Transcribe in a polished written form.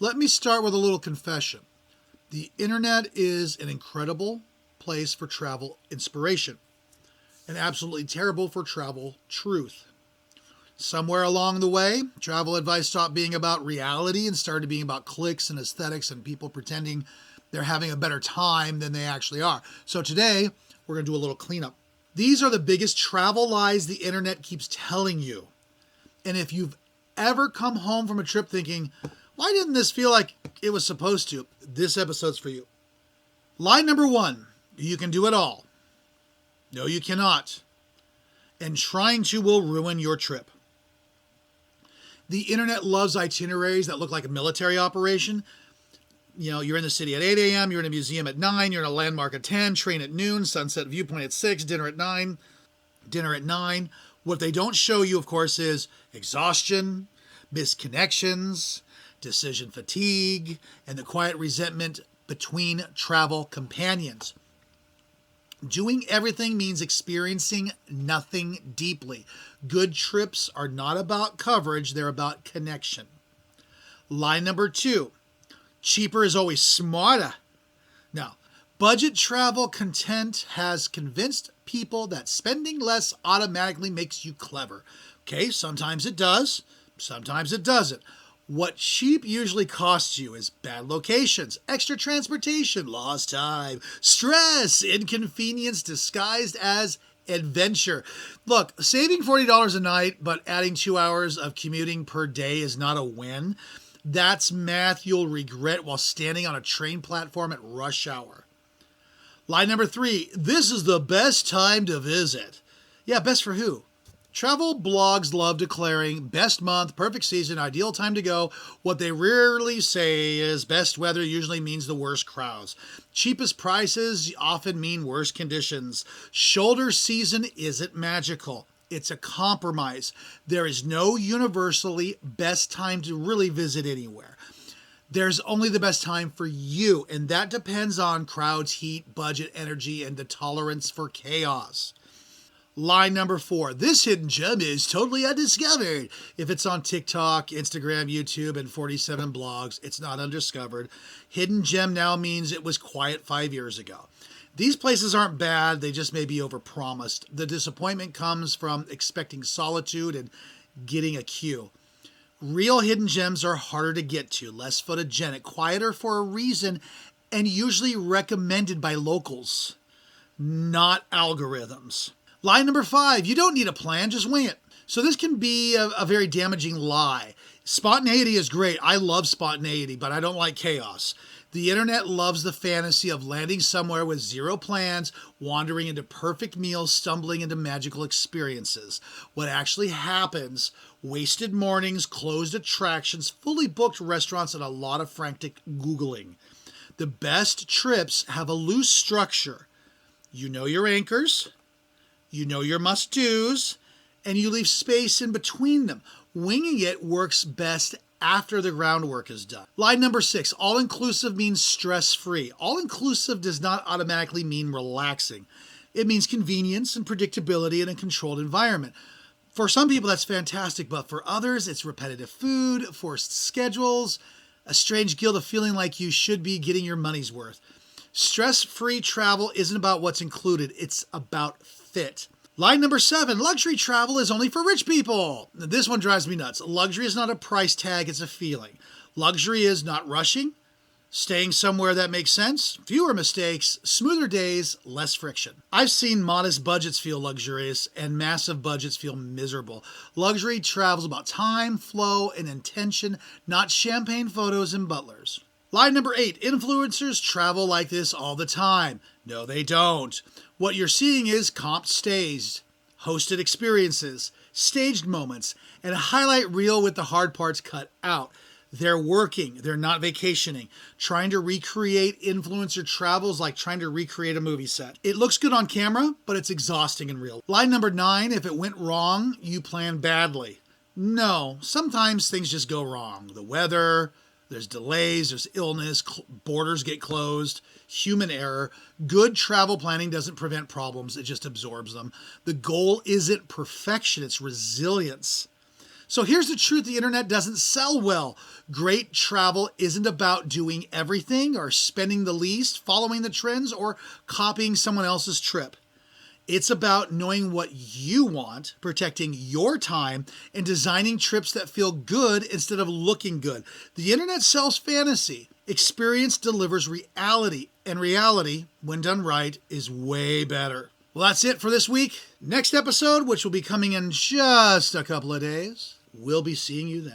Let me start with a little confession. The internet is an incredible place for travel inspiration and absolutely terrible for travel truth. Somewhere along the way, travel advice stopped being about reality and started being about clicks and aesthetics and people pretending they're having a better time than they actually are. So today, we're going to do a little cleanup. These are the biggest travel lies the internet keeps telling you. And if you've ever come home from a trip thinking, why didn't this feel like it was supposed to? This episode's for you. Lie number 1, you can do it all. No, you cannot. And trying to will ruin your trip. The internet loves itineraries that look like a military operation. You know, you're in the city at 8 a.m., you're in a museum at 9, you're in a landmark at 10, train at noon, sunset viewpoint at 6, dinner at 9. What they don't show you, of course, is exhaustion, missed connections, decision fatigue, and the quiet resentment between travel companions. Doing everything means experiencing nothing deeply. Good trips are not about coverage, they're about connection. Lie number 2, cheaper is always smarter. Now, budget travel content has convinced people that spending less automatically makes you clever. Okay, sometimes it does, sometimes it doesn't. What cheap usually costs you is bad locations, extra transportation, lost time, stress, inconvenience disguised as adventure. Look, saving $40 a night but adding 2 hours of commuting per day is not a win. That's math you'll regret while standing on a train platform at rush hour. Lie number 3, this is the best time to visit. Yeah, best for who? Travel blogs love declaring best month, perfect season, ideal time to go. What they rarely say is best weather usually means the worst crowds. Cheapest prices often mean worse conditions. Shoulder season isn't magical. It's a compromise. There is no universally best time to really visit anywhere. There's only the best time for you, and that depends on crowds, heat, budget, energy, and the tolerance for chaos. Lie number 4, this hidden gem is totally undiscovered. If it's on TikTok, Instagram, YouTube, and 47 blogs, it's not undiscovered. Hidden gem now means it was quiet 5 years ago. These places aren't bad, they just may be overpromised. The disappointment comes from expecting solitude and getting a cue. Real hidden gems are harder to get to, less photogenic, quieter for a reason, and usually recommended by locals, not algorithms. Lie number 5, you don't need a plan, just wing it. So this can be a very damaging lie. Spontaneity is great. I love spontaneity, but I don't like chaos. The internet loves the fantasy of landing somewhere with zero plans, wandering into perfect meals, stumbling into magical experiences. What actually happens, wasted mornings, closed attractions, fully booked restaurants, and a lot of frantic Googling. The best trips have a loose structure. You know your anchors, you know your must-dos, and you leave space in between them. Winging it works best after the groundwork is done. Lie number 6, all-inclusive means stress-free. All-inclusive does not automatically mean relaxing. It means convenience and predictability in a controlled environment. For some people, that's fantastic, but for others, it's repetitive food, forced schedules, a strange guilt of feeling like you should be getting your money's worth. Stress-free travel isn't about what's included, it's about fit. Lie number 7, luxury travel is only for rich people. This one drives me nuts. Luxury is not a price tag, it's a feeling. Luxury is not rushing, staying somewhere that makes sense, fewer mistakes, smoother days, less friction. I've seen modest budgets feel luxurious and massive budgets feel miserable. Luxury travel's about time, flow, and intention, not champagne photos and butlers. Lie number 8, influencers travel like this all the time. No, they don't. What you're seeing is comped stays, hosted experiences, staged moments, and a highlight reel with the hard parts cut out. They're working, they're not vacationing. Trying to recreate influencer travel is like trying to recreate a movie set. It looks good on camera, but it's exhausting in real. Lie number 9, if it went wrong, you planned badly. No, sometimes things just go wrong. The weather, there's delays, there's illness, borders get closed, human error. Good travel planning doesn't prevent problems, it just absorbs them. The goal isn't perfection, it's resilience. So here's the truth: the internet doesn't sell well. Great travel isn't about doing everything or spending the least, following the trends, or copying someone else's trip. It's about knowing what you want, protecting your time, and designing trips that feel good instead of looking good. The internet sells fantasy. Experience delivers reality, and reality, when done right, is way better. Well, that's it for this week. Next episode, which will be coming in just a couple of days, we'll be seeing you then.